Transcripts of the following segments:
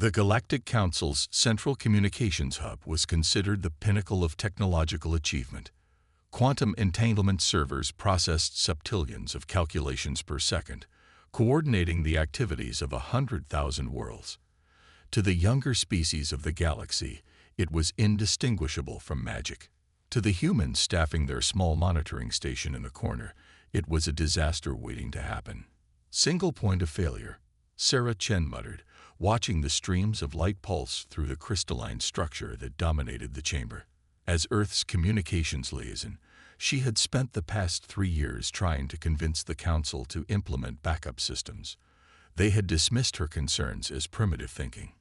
The Galactic Council's Central Communications Hub was considered the pinnacle of technological achievement. Quantum entanglement servers processed septillions of calculations per second, coordinating the activities of 100,000 worlds. To the younger species of the galaxy, it was indistinguishable from magic. To the humans staffing their small monitoring station in the corner, it was a disaster waiting to happen. Single point of failure, Sarah Chen muttered, watching the streams of light pulse through the crystalline structure that dominated the chamber. As Earth's communications liaison, she had spent the past 3 years trying to convince the Council to implement backup systems. They had dismissed her concerns as primitive thinking.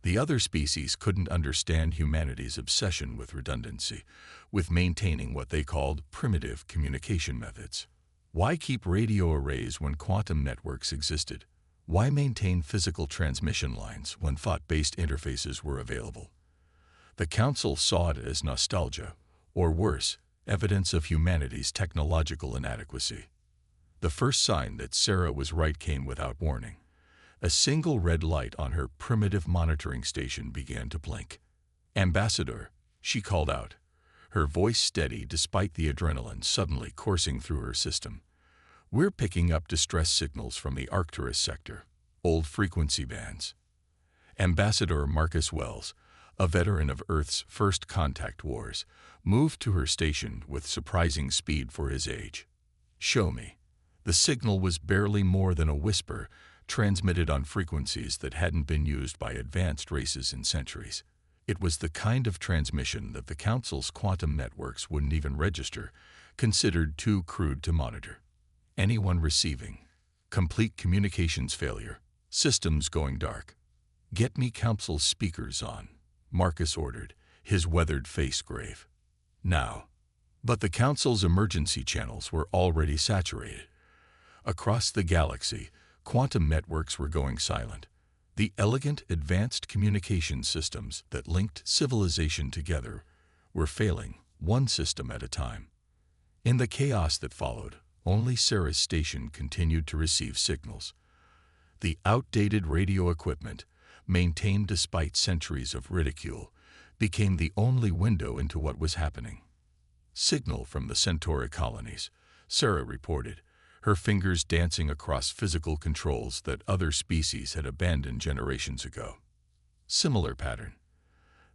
The other species couldn't understand humanity's obsession with redundancy, with maintaining what they called primitive communication methods. Why keep radio arrays when quantum networks existed? Why maintain physical transmission lines when thought-based interfaces were available? The Council saw it as nostalgia, or worse, evidence of humanity's technological inadequacy. The first sign that Sarah was right came without warning. A single red light on her primitive monitoring station began to blink. "Ambassador," she called out, her voice steady despite the adrenaline suddenly coursing through her system. "We're picking up distress signals from the Arcturus sector, old frequency bands." Ambassador Marcus Wells, a veteran of Earth's first contact wars, moved to her station with surprising speed for his age. "Show me." The signal was barely more than a whisper, transmitted on frequencies that hadn't been used by advanced races in centuries. It was the kind of transmission that the Council's quantum networks wouldn't even register, considered too crude to monitor. Anyone receiving. Complete communications failure. Systems going dark. "Get me Council speakers on," Marcus ordered, his weathered face grave. "Now." But the Council's emergency channels were already saturated. Across the galaxy, quantum networks were going silent. The elegant, advanced communication systems that linked civilization together were failing, one system at a time. In the chaos that followed, only Sarah's station continued to receive signals. The outdated radio equipment, maintained despite centuries of ridicule, became the only window into what was happening. "Signal from the Centauri colonies," Sarah reported, her fingers dancing across physical controls that other species had abandoned generations ago. Similar pattern.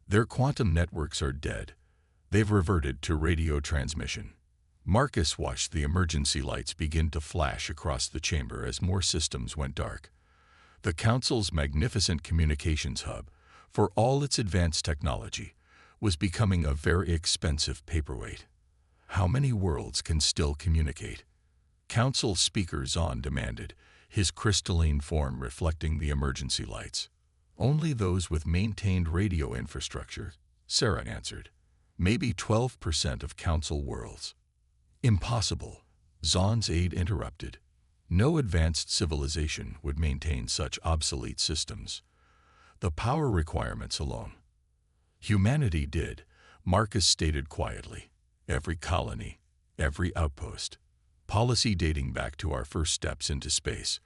"Their quantum networks are dead. They've reverted to radio transmission." Marcus watched the emergency lights begin to flash across the chamber as more systems went dark. The Council's magnificent communications hub, for all its advanced technology, was becoming a very expensive paperweight. How many worlds can still communicate? Council speakers on demanded, his crystalline form reflecting the emergency lights. "Only those with maintained radio infrastructure," Sarah answered. "Maybe 12% of Council worlds." "Impossible," Zahn's aide interrupted. "No advanced civilization would maintain such obsolete systems. The power requirements alone." "Humanity did," Marcus stated quietly. "Every colony, every outpost. Policy dating back to our first steps into space.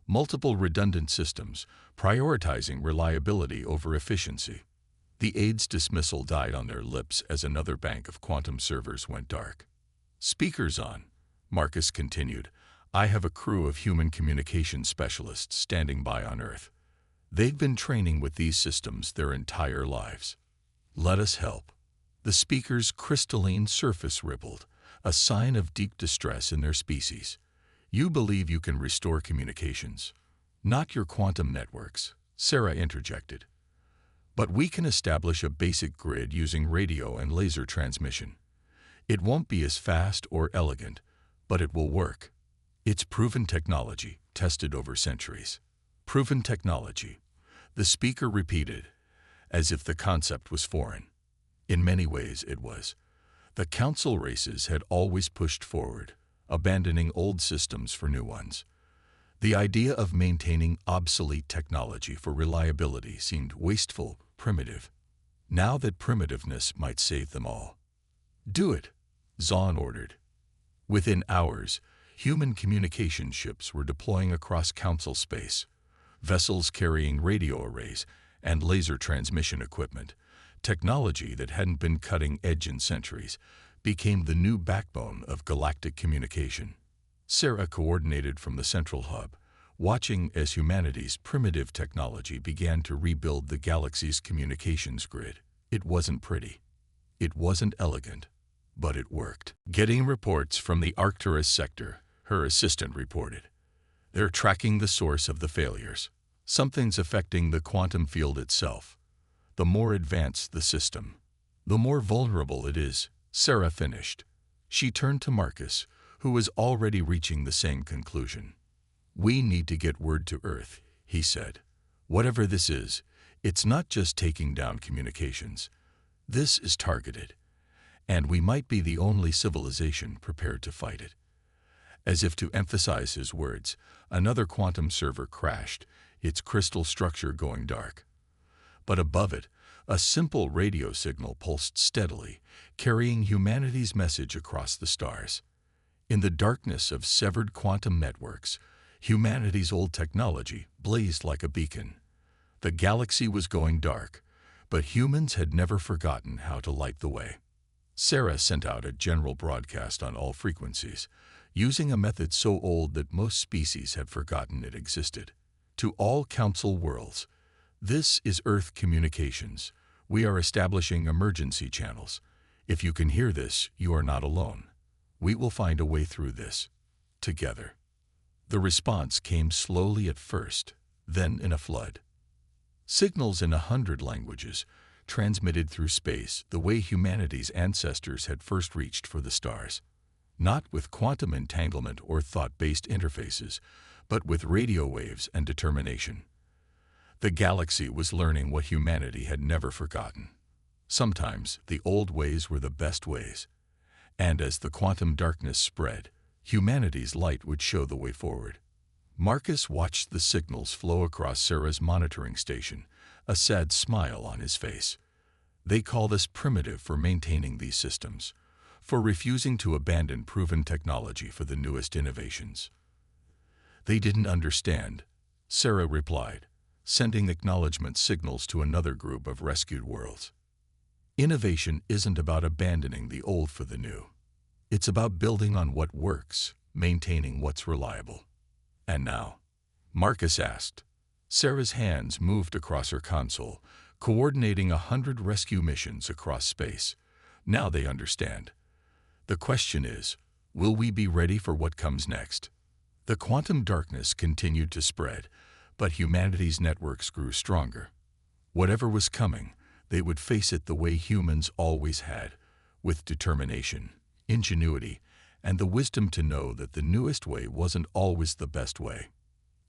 Multiple redundant systems, prioritizing reliability over efficiency." The aide's dismissal died on their lips as another bank of quantum servers went dark. "Speakers on," Marcus continued. "I have a crew of human communication specialists standing by on Earth. They've been training with these systems their entire lives. Let us help." The speaker's crystalline surface rippled, a sign of deep distress in their species. "You believe you can restore communications. Not your quantum networks," Sarah interjected. "But we can establish a basic grid using radio and laser transmission. It won't be as fast or elegant, but it will work. It's proven technology, tested over centuries." "Proven technology," the speaker repeated, as if the concept was foreign. In many ways it was. The Council races had always pushed forward, abandoning old systems for new ones. The idea of maintaining obsolete technology for reliability seemed wasteful, primitive. Now that primitiveness might save them all. "Do it," Zahn ordered. Within hours, human communication ships were deploying across Council space, vessels carrying radio arrays, and laser transmission equipment, technology that hadn't been cutting edge in centuries, became the new backbone of galactic communication. Sarah coordinated from the central hub, watching as humanity's primitive technology began to rebuild the galaxy's communications grid. It wasn't pretty. It wasn't elegant, but it worked. Getting reports from the Arcturus sector, her assistant reported. They're tracking the source of the failures. Something's affecting the quantum field itself. The more advanced the system, the more vulnerable it is, Sarah finished. She turned to Marcus, who was already reaching the same conclusion. We need to get word to Earth, he said. Whatever this is, it's not just taking down communications. This is targeted, and we might be the only civilization prepared to fight it. As if to emphasize his words, another quantum server crashed, its crystal structure going dark. But above it, a simple radio signal pulsed steadily, carrying humanity's message across the stars. In the darkness of severed quantum networks, humanity's old technology blazed like a beacon. The galaxy was going dark, but humans had never forgotten how to light the way. Sarah sent out a general broadcast on all frequencies, using a method so old that most species had forgotten it existed. To all Council worlds, this is Earth communications. We are establishing emergency channels. If you can hear this, you are not alone. We will find a way through this, together. The response came slowly at first, then in a flood. Signals in 100 languages, transmitted through space the way humanity's ancestors had first reached for the stars. Not with quantum entanglement or thought-based interfaces, but with radio waves and determination. The galaxy was learning what humanity had never forgotten. Sometimes the old ways were the best ways. And as the quantum darkness spread, humanity's light would show the way forward. Marcus watched the signals flow across Sarah's monitoring station, a sad smile on his face. They called us primitive for maintaining these systems, for refusing to abandon proven technology for the newest innovations. They didn't understand, Sarah replied, sending acknowledgement signals to another group of rescued worlds. Innovation isn't about abandoning the old for the new. It's about building on what works, maintaining what's reliable. And now? Marcus asked. Sarah's hands moved across her console, coordinating 100 rescue missions across space. Now they understand. The question is, will we be ready for what comes next? The quantum darkness continued to spread, but humanity's networks grew stronger. Whatever was coming, they would face it the way humans always had, with determination, ingenuity, and the wisdom to know that the newest way wasn't always the best way.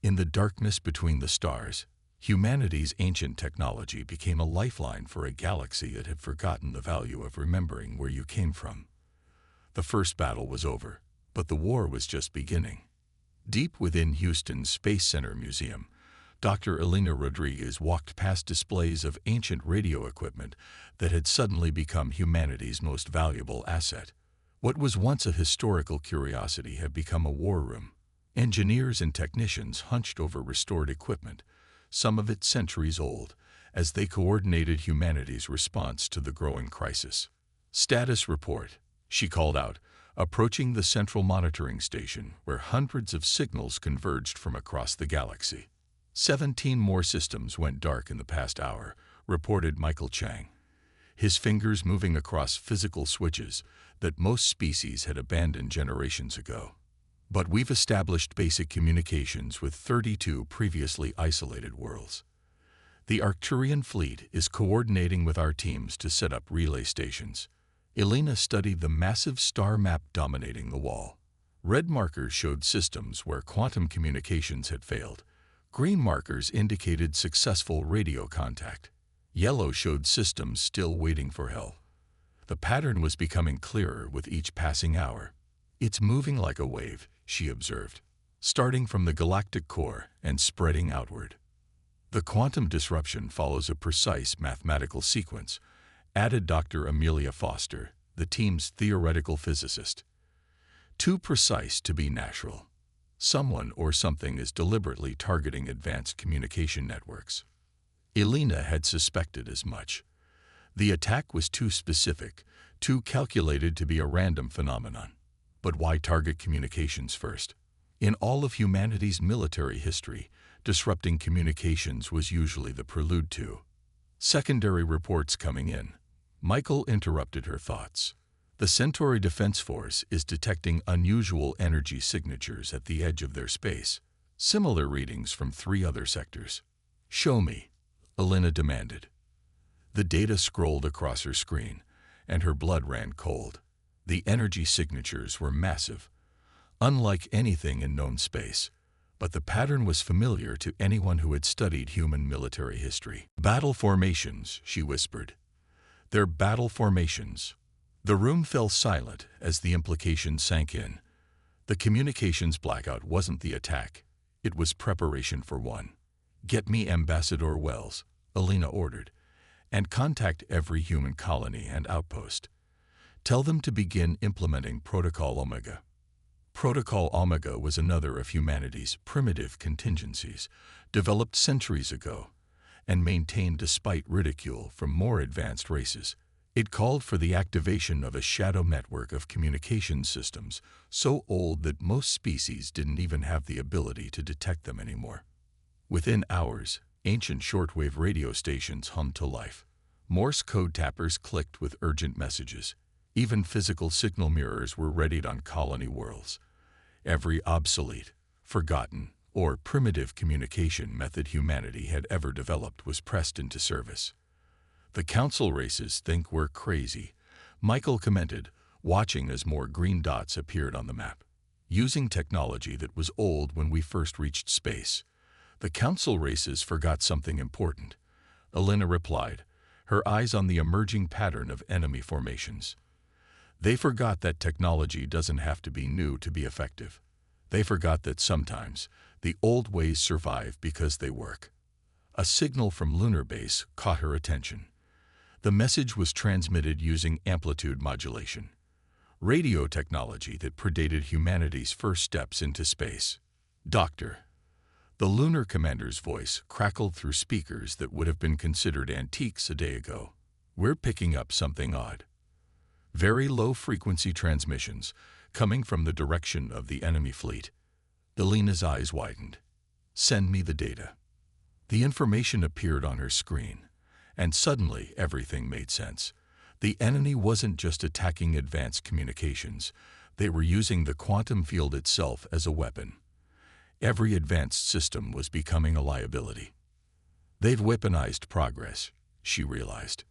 In the darkness between the stars, humanity's ancient technology became a lifeline for a galaxy that had forgotten the value of remembering where you came from. The first battle was over, but the war was just beginning. Deep within Houston's Space Center Museum, Dr. Elena Rodriguez walked past displays of ancient radio equipment that had suddenly become humanity's most valuable asset. What was once a historical curiosity had become a war room. Engineers and technicians hunched over restored equipment, some of it centuries old, as they coordinated humanity's response to the growing crisis. Status report, she called out, approaching the central monitoring station where hundreds of signals converged from across the galaxy. 17 more systems went dark in the past hour, reported Michael Chang, his fingers moving across physical switches that most species had abandoned generations ago. But we've established basic communications with 32 previously isolated worlds. The Arcturian fleet is coordinating with our teams to set up relay stations. Elena studied the massive star map dominating the wall. Red markers showed systems where quantum communications had failed. Green markers indicated successful radio contact. Yellow showed systems still waiting for help. The pattern was becoming clearer with each passing hour. It's moving like a wave, she observed, starting from the galactic core and spreading outward. The quantum disruption follows a precise mathematical sequence, added Dr. Amelia Foster, the team's theoretical physicist. Too precise to be natural. Someone or something is deliberately targeting advanced communication networks. Elena had suspected as much. The attack was too specific, too calculated to be a random phenomenon. But why target communications first? In all of humanity's military history, disrupting communications was usually the prelude to secondary reports coming in. Michael interrupted her thoughts. The Centauri Defense Force is detecting unusual energy signatures at the edge of their space, similar readings from 3 other sectors. Show me, Elena demanded. The data scrolled across her screen, and her blood ran cold. The energy signatures were massive, unlike anything in known space, but the pattern was familiar to anyone who had studied human military history. Battle formations, she whispered. They're battle formations. The room fell silent as the implication sank in. The communications blackout wasn't the attack. It was preparation for one. Get me Ambassador Wells, Elena ordered, and contact every human colony and outpost. Tell them to begin implementing Protocol Omega. Protocol Omega was another of humanity's primitive contingencies, developed centuries ago, and maintained despite ridicule from more advanced races. It called for the activation of a shadow network of communication systems so old that most species didn't even have the ability to detect them anymore. Within hours, ancient shortwave radio stations hummed to life. Morse code tappers clicked with urgent messages. Even physical signal mirrors were readied on colony worlds. Every obsolete, forgotten, or primitive communication method humanity had ever developed was pressed into service. The council races think we're crazy, Michael commented, watching as more green dots appeared on the map. Using technology that was old when we first reached space, the council races forgot something important, Elena replied, her eyes on the emerging pattern of enemy formations. They forgot that technology doesn't have to be new to be effective. They forgot that sometimes the old ways survive because they work. A signal from lunar base caught her attention. The message was transmitted using amplitude modulation, radio technology that predated humanity's first steps into space. Doctor. The lunar commander's voice crackled through speakers that would have been considered antiques a day ago. We're picking up something odd. Very low-frequency transmissions coming from the direction of the enemy fleet. Elena's eyes widened. Send me the data. The information appeared on her screen, and suddenly everything made sense. The enemy wasn't just attacking advanced communications. They were using the quantum field itself as a weapon. Every advanced system was becoming a liability. They've weaponized progress, she realized.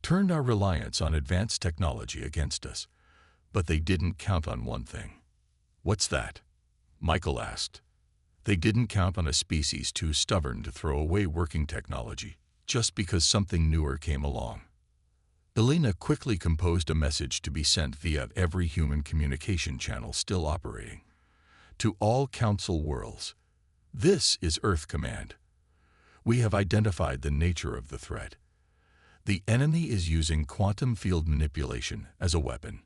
Turned our reliance on advanced technology against us. But they didn't count on one thing. What's that? Michael asked. They didn't count on a species too stubborn to throw away working technology just because something newer came along. Elena quickly composed a message to be sent via every human communication channel still operating. To all Council worlds. This is Earth Command. We have identified the nature of the threat. The enemy is using quantum field manipulation as a weapon.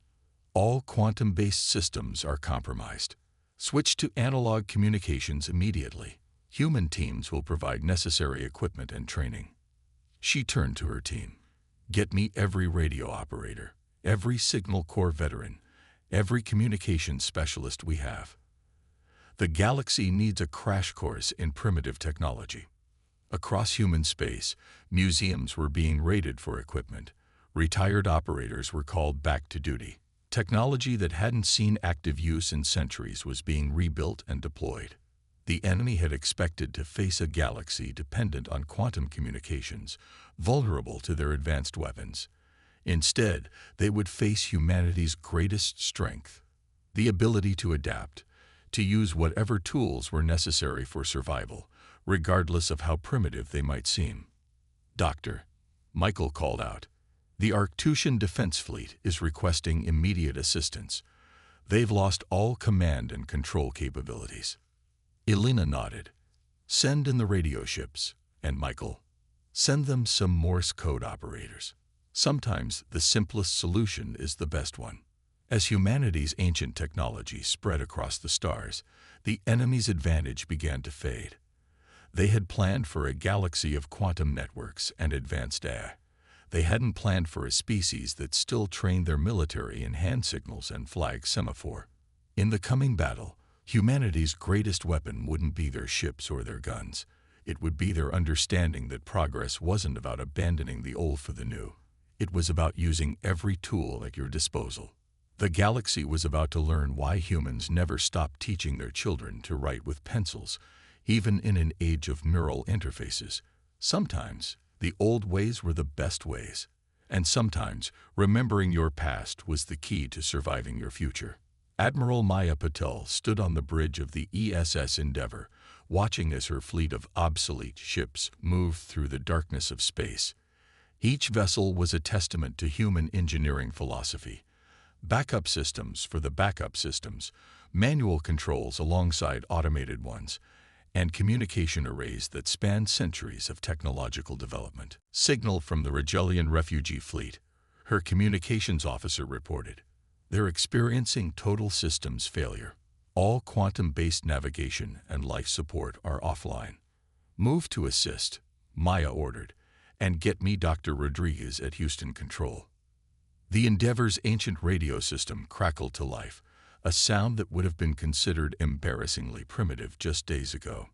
All quantum-based systems are compromised. Switch to analog communications immediately. Human teams will provide necessary equipment and training. She turned to her team. Get me every radio operator, every signal corps veteran, every communications specialist we have. The galaxy needs a crash course in primitive technology. Across human space, museums were being raided for equipment. Retired operators were called back to duty. Technology that hadn't seen active use in centuries was being rebuilt and deployed. The enemy had expected to face a galaxy dependent on quantum communications, vulnerable to their advanced weapons. Instead, they would face humanity's greatest strength, the ability to adapt, to use whatever tools were necessary for survival, regardless of how primitive they might seem. Doctor, Michael called out. The Arctusian Defense Fleet is requesting immediate assistance. They've lost all command and control capabilities. Elena nodded. Send in the radio ships, and Michael, send them some Morse code operators. Sometimes the simplest solution is the best one. As humanity's ancient technology spread across the stars, the enemy's advantage began to fade. They had planned for a galaxy of quantum networks and advanced AI. They hadn't planned for a species that still trained their military in hand signals and flag semaphore. In the coming battle, humanity's greatest weapon wouldn't be their ships or their guns. It would be their understanding that progress wasn't about abandoning the old for the new. It was about using every tool at your disposal. The galaxy was about to learn why humans never stopped teaching their children to write with pencils, even in an age of neural interfaces. Sometimes, the old ways were the best ways, and sometimes remembering your past was the key to surviving your future. Admiral Maya Patel stood on the bridge of the ESS Endeavour, watching as her fleet of obsolete ships moved through the darkness of space. Each vessel was a testament to human engineering philosophy. Backup systems for the backup systems, manual controls alongside automated ones, and communication arrays that spanned centuries of technological development. Signal from the Regellian refugee fleet, her communications officer reported. They're experiencing total systems failure. All quantum-based navigation and life support are offline. Move to assist, Maya ordered, and get me Dr. Rodriguez at Houston Control. The Endeavour's ancient radio system crackled to life, a sound that would have been considered embarrassingly primitive just days ago.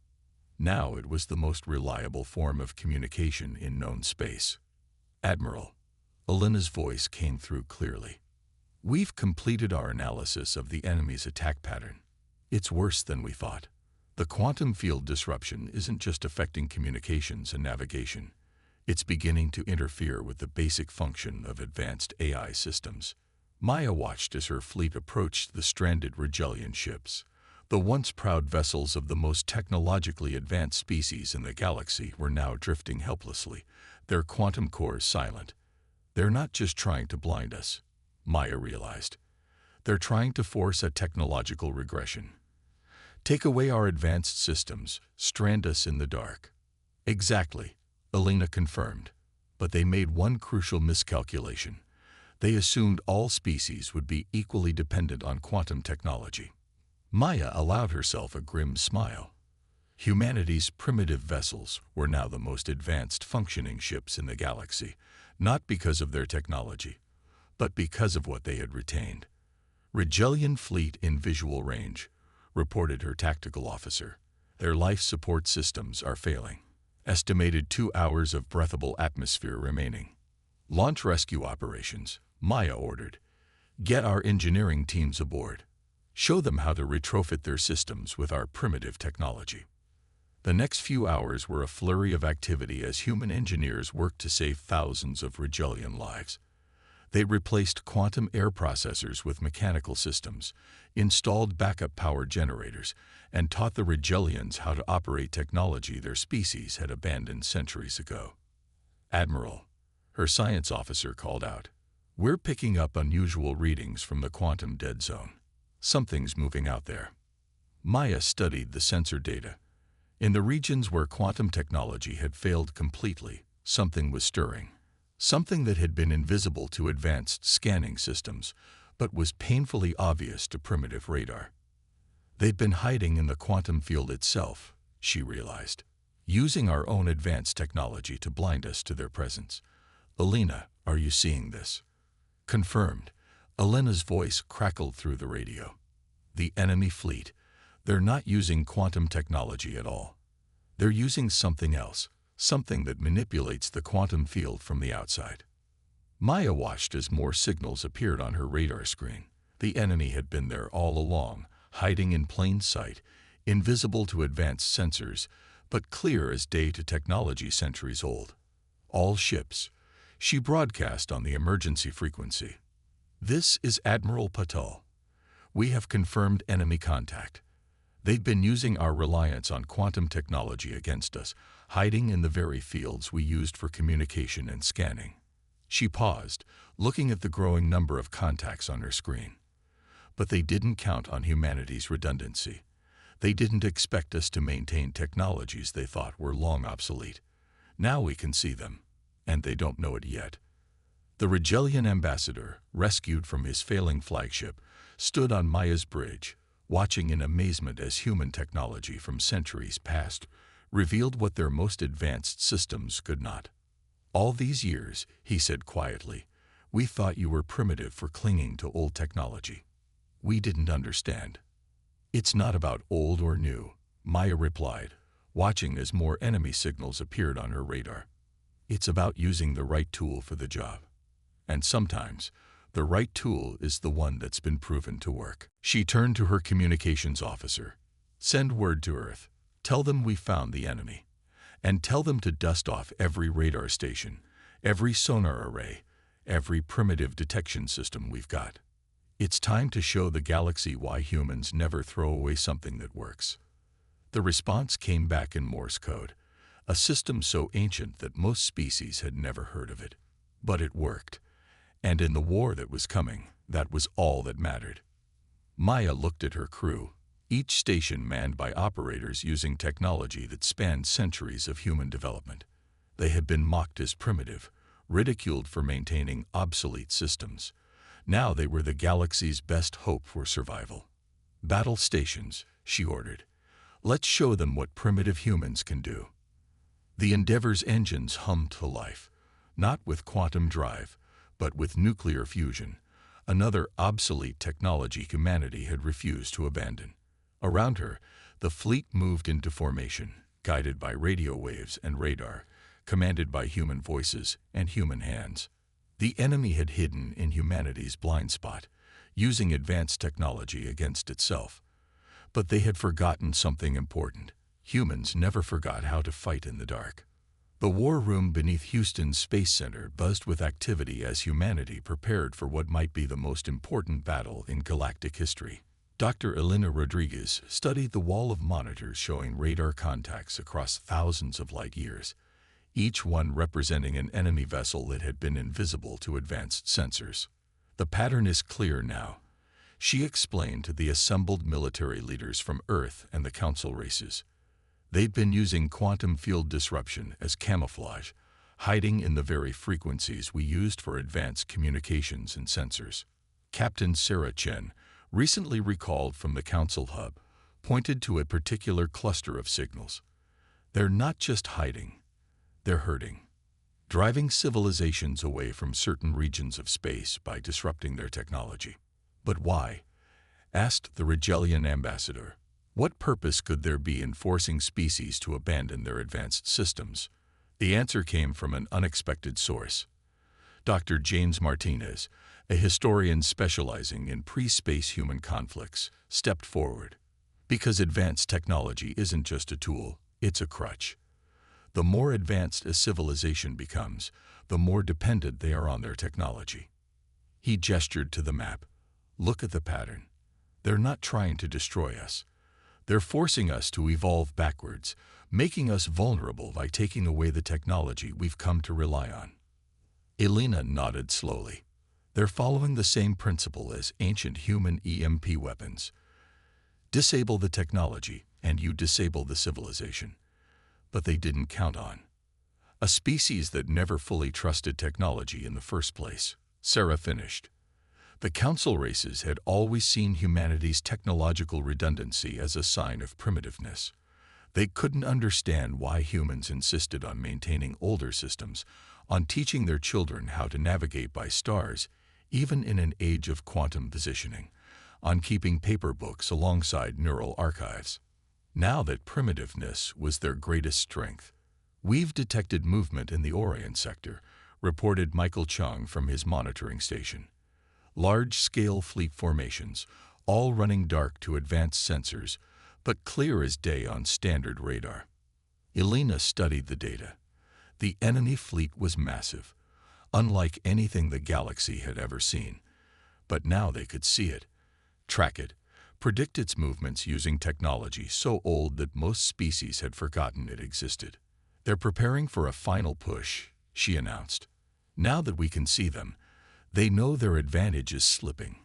Now it was the most reliable form of communication in known space. Admiral, Elena's voice came through clearly. We've completed our analysis of the enemy's attack pattern. It's worse than we thought. The quantum field disruption isn't just affecting communications and navigation. It's beginning to interfere with the basic function of advanced AI systems. Maya watched as her fleet approached the stranded Regellian ships. The once proud vessels of the most technologically advanced species in the galaxy were now drifting helplessly, their quantum cores silent. They're not just trying to blind us, Maya realized. They're trying to force a technological regression. Take away our advanced systems, strand us in the dark. Exactly, Elena confirmed. But they made one crucial miscalculation. They assumed all species would be equally dependent on quantum technology. Maya allowed herself a grim smile. Humanity's primitive vessels were now the most advanced functioning ships in the galaxy, not because of their technology, but because of what they had retained. Regellian fleet in visual range, reported her tactical officer. Their life support systems are failing. Estimated 2 hours of breathable atmosphere remaining. Launch rescue operations, Maya ordered. Get our engineering teams aboard. Show them how to retrofit their systems with our primitive technology. The next few hours were a flurry of activity as human engineers worked to save thousands of Regellian lives. They replaced quantum air processors with mechanical systems, installed backup power generators, and taught the Regellians how to operate technology their species had abandoned centuries ago. Admiral, her science officer called out, we're picking up unusual readings from the quantum dead zone. Something's moving out there. Maya studied the sensor data. In the regions where quantum technology had failed completely, something was stirring. Something that had been invisible to advanced scanning systems, but was painfully obvious to primitive radar. They'd been hiding in the quantum field itself, she realized, using our own advanced technology to blind us to their presence. Elena, are you seeing this? Confirmed. Elena's voice crackled through the radio. The enemy fleet. They're not using quantum technology at all. They're using something else, something that manipulates the quantum field from the outside. Maya watched as more signals appeared on her radar screen. The enemy had been there all along, hiding in plain sight, invisible to advanced sensors, but clear as day to technology centuries old. All ships. She broadcast on the emergency frequency. This is Admiral Patel. We have confirmed enemy contact. They've been using our reliance on quantum technology against us, hiding in the very fields we used for communication and scanning. She paused, looking at the growing number of contacts on her screen. But they didn't count on humanity's redundancy. They didn't expect us to maintain technologies they thought were long obsolete. Now we can see them, and they don't know it yet. The Regellian ambassador, rescued from his failing flagship, stood on Maya's bridge, watching in amazement as human technology from centuries past revealed what their most advanced systems could not. "All these years," he said quietly, "we thought you were primitive for clinging to old technology. We didn't understand." "It's not about old or new," Maya replied, watching as more enemy signals appeared on her radar. "It's about using the right tool for the job. And sometimes, the right tool is the one that's been proven to work." She turned to her communications officer. "Send word to Earth. Tell them we found the enemy. And tell them to dust off every radar station, every sonar array, every primitive detection system we've got. It's time to show the galaxy why humans never throw away something that works." The response came back in Morse code, a system so ancient that most species had never heard of it. But it worked. And in the war that was coming, that was all that mattered. Maya looked at her crew, each station manned by operators using technology that spanned centuries of human development. They had been mocked as primitive, ridiculed for maintaining obsolete systems. Now they were the galaxy's best hope for survival. "Battle stations," she ordered. "Let's show them what primitive humans can do." The Endeavor's engines hummed to life, not with quantum drive, but with nuclear fusion, another obsolete technology humanity had refused to abandon. Around her, the fleet moved into formation, guided by radio waves and radar, commanded by human voices and human hands. The enemy had hidden in humanity's blind spot, using advanced technology against itself. But they had forgotten something important. Humans never forgot how to fight in the dark. The war room beneath Houston's Space Center buzzed with activity as humanity prepared for what might be the most important battle in galactic history. Dr. Elena Rodriguez studied the wall of monitors showing radar contacts across thousands of light years, each one representing an enemy vessel that had been invisible to advanced sensors. "The pattern is clear now," she explained to the assembled military leaders from Earth and the Council races. They'd been using quantum field disruption as camouflage, hiding in the very frequencies we used for advanced communications and sensors. Captain Sarah Chen, recently recalled from the Council hub, pointed to a particular cluster of signals. "They're not just hiding, they're hurting, driving civilizations away from certain regions of space by disrupting their technology." "But why?" asked the Rigelian ambassador. "What purpose could there be in forcing species to abandon their advanced systems?" The answer came from an unexpected source. Dr. James Martinez, a historian specializing in pre-space human conflicts, stepped forward. "Because advanced technology isn't just a tool, it's a crutch. The more advanced a civilization becomes, the more dependent they are on their technology." He gestured to the map. "Look at the pattern. They're not trying to destroy us. They're forcing us to evolve backwards, making us vulnerable by taking away the technology we've come to rely on." Elena nodded slowly. "They're following the same principle as ancient human EMP weapons. Disable the technology, and you disable the civilization." But they didn't count on a species that never fully trusted technology in the first place. Sarah finished. The Council races had always seen humanity's technological redundancy as a sign of primitiveness. They couldn't understand why humans insisted on maintaining older systems, on teaching their children how to navigate by stars, even in an age of quantum positioning, on keeping paper books alongside neural archives. Now that primitiveness was their greatest strength. "We've detected movement in the Orion sector," reported Michael Chung from his monitoring station. "Large-scale fleet formations, all running dark to advanced sensors, but clear as day on standard radar." Elena studied the data. The enemy fleet was massive, unlike anything the galaxy had ever seen. But now they could see it, track it, predict its movements using technology so old that most species had forgotten it existed. "They're preparing for a final push," she announced. "Now that we can see them, they know their advantage is slipping.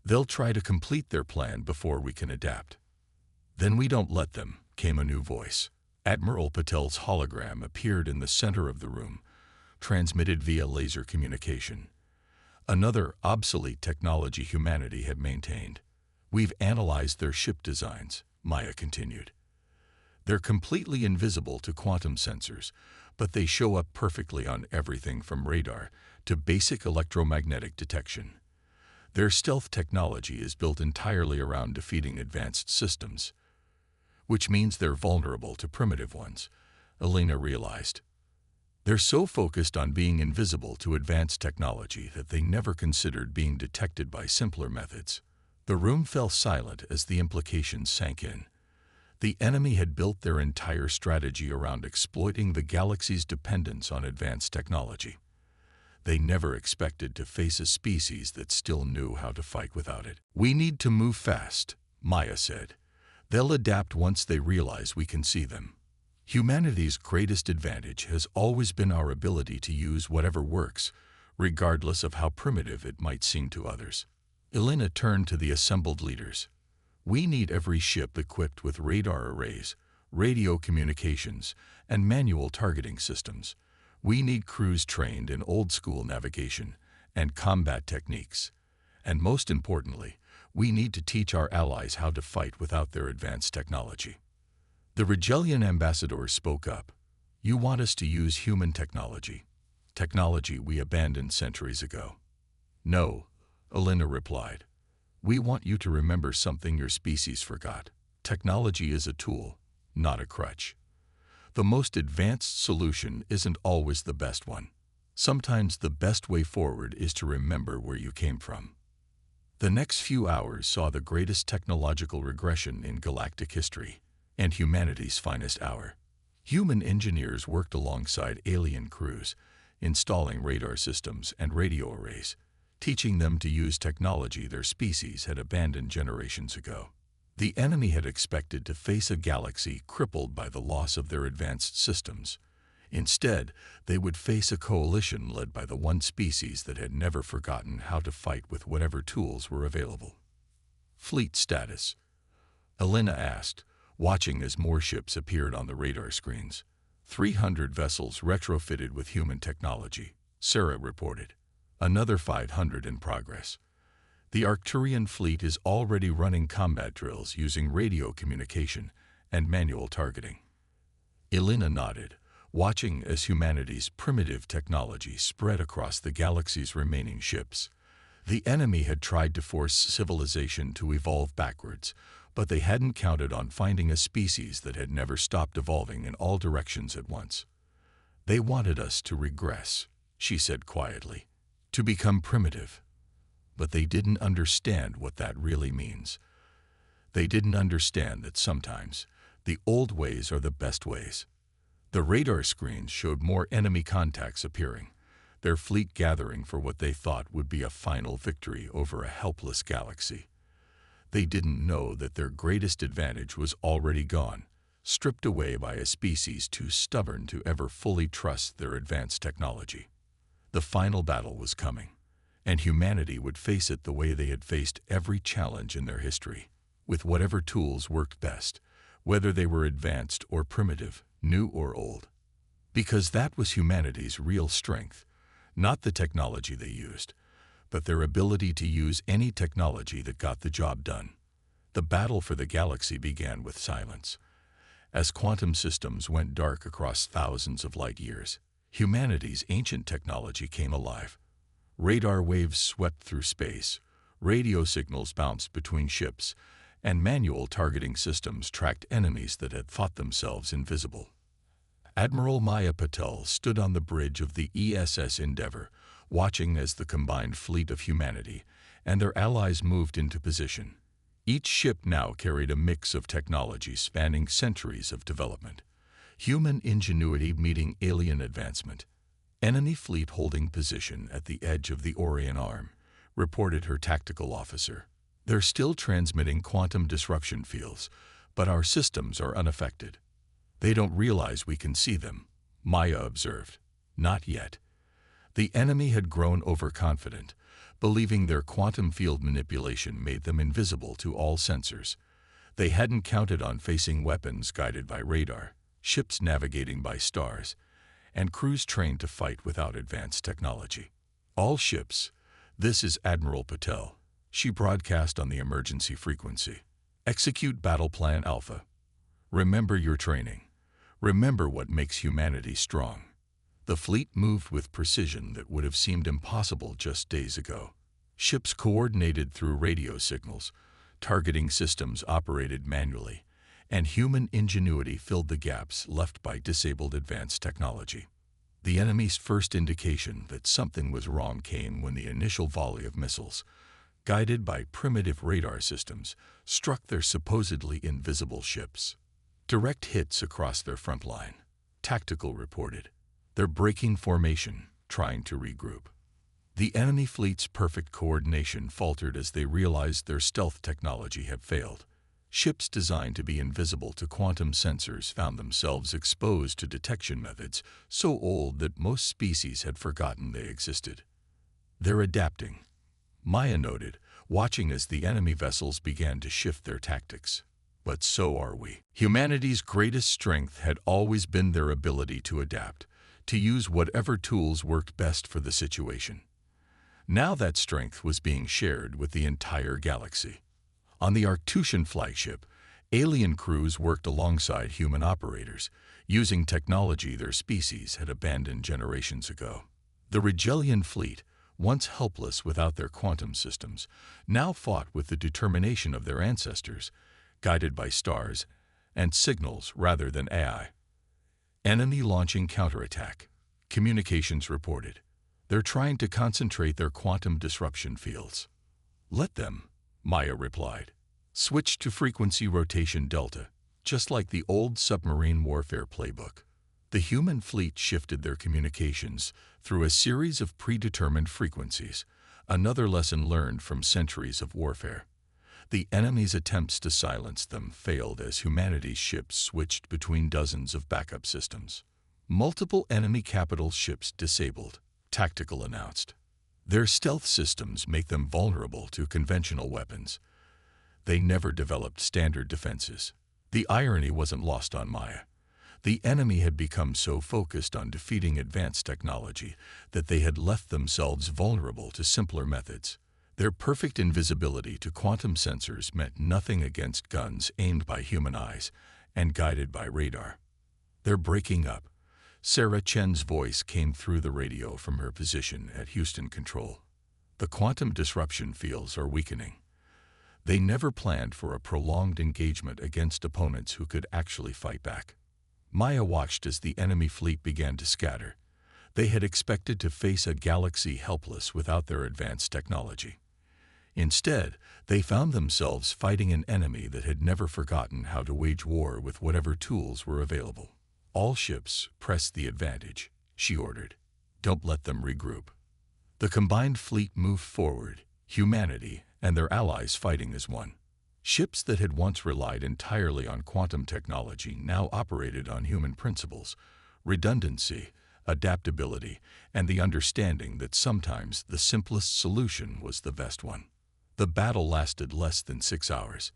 They'll try to complete their plan before we can adapt." "Then we don't let them," came a new voice. Admiral Patel's hologram appeared in the center of the room, transmitted via laser communication. Another obsolete technology humanity had maintained. "We've analyzed their ship designs," Maya continued. They're completely invisible to quantum sensors, but they show up perfectly on everything from radar to basic electromagnetic detection. Their stealth technology is built entirely around defeating advanced systems, which means they're vulnerable to primitive ones, Elena realized. They're so focused on being invisible to advanced technology that they never considered being detected by simpler methods. The room fell silent as the implications sank in. The enemy had built their entire strategy around exploiting the galaxy's dependence on advanced technology. They never expected to face a species that still knew how to fight without it. "We need to move fast," Maya said. "They'll adapt once they realize we can see them." Humanity's greatest advantage has always been our ability to use whatever works, regardless of how primitive it might seem to others. Elena turned to the assembled leaders. "We need every ship equipped with radar arrays, radio communications, and manual targeting systems. We need crews trained in old-school navigation and combat techniques. And most importantly, we need to teach our allies how to fight without their advanced technology." The Regellian ambassador spoke up. "You want us to use human technology we abandoned centuries ago." "No," Elena replied. "We want you to remember something your species forgot. Technology is a tool, not a crutch. The most advanced solution isn't always the best one. Sometimes the best way forward is to remember where you came from." The next few hours saw the greatest technological regression in galactic history, and humanity's finest hour. Human engineers worked alongside alien crews, installing radar systems and radio arrays, teaching them to use technology their species had abandoned generations ago. The enemy had expected to face a galaxy crippled by the loss of their advanced systems. Instead, they would face a coalition led by the one species that had never forgotten how to fight with whatever tools were available. "Fleet status?" Elena asked, watching as more ships appeared on the radar screens. 300 vessels retrofitted with human technology, Sarah reported. Another 500 in progress. The Arcturian fleet is already running combat drills using radio communication and manual targeting. Elena nodded, watching as humanity's primitive technology spread across the galaxy's remaining ships. The enemy had tried to force civilization to evolve backwards, but they hadn't counted on finding a species that had never stopped evolving in all directions at once. "They wanted us to regress," she said quietly, "to become primitive. But they didn't understand what that really means. They didn't understand that sometimes the old ways are the best ways." The radar screens showed more enemy contacts appearing, their fleet gathering for what they thought would be a final victory over a helpless galaxy. They didn't know that their greatest advantage was already gone, stripped away by a species too stubborn to ever fully trust their advanced technology. The final battle was coming, and humanity would face it the way they had faced every challenge in their history, with whatever tools worked best, whether they were advanced or primitive, new or old. Because that was humanity's real strength, not the technology they used, but their ability to use any technology that got the job done. The battle for the galaxy began with silence. As quantum systems went dark across thousands of light years, humanity's ancient technology came alive. Radar waves swept through space, radio signals bounced between ships, and manual targeting systems tracked enemies that had thought themselves invisible. Admiral Maya Patel stood on the bridge of the ESS Endeavour, watching as the combined fleet of humanity and their allies moved into position. Each ship now carried a mix of technology spanning centuries of development. Human ingenuity meeting alien advancement. "Enemy fleet holding position at the edge of the Orion Arm," reported her tactical officer. "They're still transmitting quantum disruption fields, but our systems are unaffected." "They don't realize we can see them," Maya observed. "Not yet." The enemy had grown overconfident, believing their quantum field manipulation made them invisible to all sensors. They hadn't counted on facing weapons guided by radar, ships navigating by stars, and crews trained to fight without advanced technology. "All ships, this is Admiral Patel," she broadcast on the emergency frequency. "Execute Battle Plan Alpha. Remember your training. Remember what makes humanity strong. The fleet moved with precision that would have seemed impossible just days ago. Ships coordinated through radio signals, targeting systems operated manually, and human ingenuity filled the gaps left by disabled advanced technology. The enemy's first indication that something was wrong came when the initial volley of missiles, guided by primitive radar systems, struck their supposedly invisible ships. Direct hits across their front line. Tactical reported. They're breaking formation, trying to regroup. The enemy fleet's perfect coordination faltered as they realized their stealth technology had failed. Ships designed to be invisible to quantum sensors found themselves exposed to detection methods so old that most species had forgotten they existed. They're adapting, Maya noted, watching as the enemy vessels began to shift their tactics. But so are we. Humanity's greatest strength had always been their ability to adapt, to use whatever tools worked best for the situation. Now that strength was being shared with the entire galaxy. On the Arctusian flagship, alien crews worked alongside human operators, using technology their species had abandoned generations ago. The Regellian fleet, once helpless without their quantum systems, now fought with the determination of their ancestors, guided by stars and signals rather than AI. Enemy launching counterattack. Communications reported. They're trying to concentrate their quantum disruption fields. Let them, Maya replied. Switch to frequency rotation delta, just like the old submarine warfare playbook. The human fleet shifted their communications through a series of predetermined frequencies, another lesson learned from centuries of warfare. The enemy's attempts to silence them failed as humanity's ships switched between dozens of backup systems. Multiple enemy capital ships disabled, Tactical announced. Their stealth systems make them vulnerable to conventional weapons. They never developed standard defenses. The irony wasn't lost on Maya. The enemy had become so focused on defeating advanced technology that they had left themselves vulnerable to simpler methods. Their perfect invisibility to quantum sensors meant nothing against guns aimed by human eyes and guided by radar. They're breaking up. Sarah Chen's voice came through the radio from her position at Houston Control. The quantum disruption fields are weakening. They never planned for a prolonged engagement against opponents who could actually fight back. Maya watched as the enemy fleet began to scatter. They had expected to face a galaxy helpless without their advanced technology. Instead, they found themselves fighting an enemy that had never forgotten how to wage war with whatever tools were available. All ships press the advantage, she ordered. Don't let them regroup. The combined fleet moved forward, humanity and their allies fighting as one. Ships that had once relied entirely on quantum technology now operated on human principles, redundancy, adaptability, and the understanding that sometimes the simplest solution was the best one. The battle lasted less than 6 hours.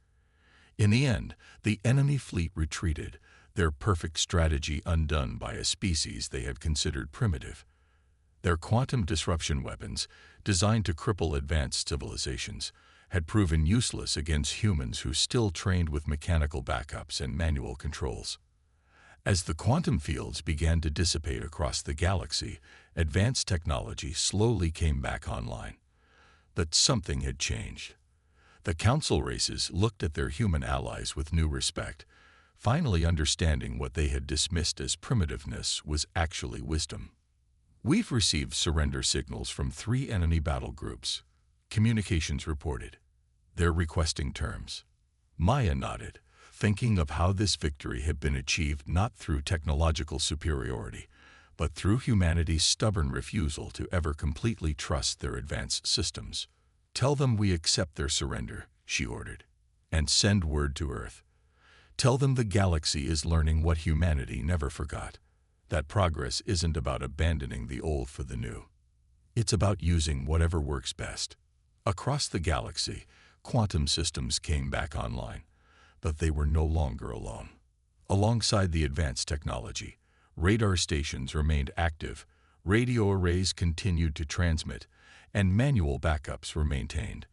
In the end, the enemy fleet retreated, their perfect strategy undone by a species they had considered primitive. Their quantum disruption weapons, designed to cripple advanced civilizations, had proven useless against humans who still trained with mechanical backups and manual controls. As the quantum fields began to dissipate across the galaxy, advanced technology slowly came back online. But something had changed. The council races looked at their human allies with new respect, finally understanding what they had dismissed as primitiveness was actually wisdom. We've received surrender signals from 3 enemy battle groups, communications reported. They're requesting terms. Maya nodded, thinking of how this victory had been achieved not through technological superiority, but through humanity's stubborn refusal to ever completely trust their advanced systems. Tell them we accept their surrender, she ordered, and send word to Earth. Tell them the galaxy is learning what humanity never forgot, that progress isn't about abandoning the old for the new. It's about using whatever works best. Across the galaxy, quantum systems came back online, but they were no longer alone. Alongside the advanced technology, radar stations remained active, radio arrays continued to transmit, and manual backups were maintained.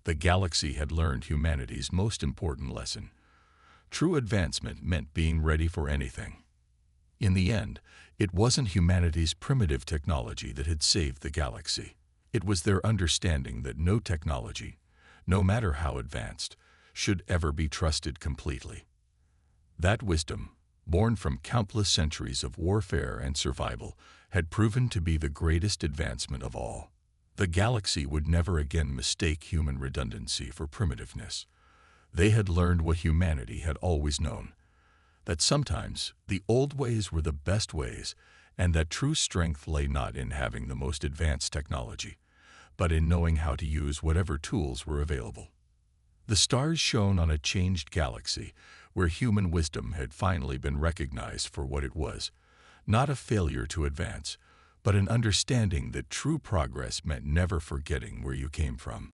The galaxy had learned humanity's most important lesson. True advancement meant being ready for anything. In the end, it wasn't humanity's primitive technology that had saved the galaxy. It was their understanding that no technology, no matter how advanced, should ever be trusted completely. That wisdom, born from countless centuries of warfare and survival, had proven to be the greatest advancement of all. The galaxy would never again mistake human redundancy for primitiveness. They had learned what humanity had always known, that sometimes the old ways were the best ways, and that true strength lay not in having the most advanced technology, but in knowing how to use whatever tools were available. The stars shone on a changed galaxy where human wisdom had finally been recognized for what it was, not a failure to advance, but an understanding that true progress meant never forgetting where you came from.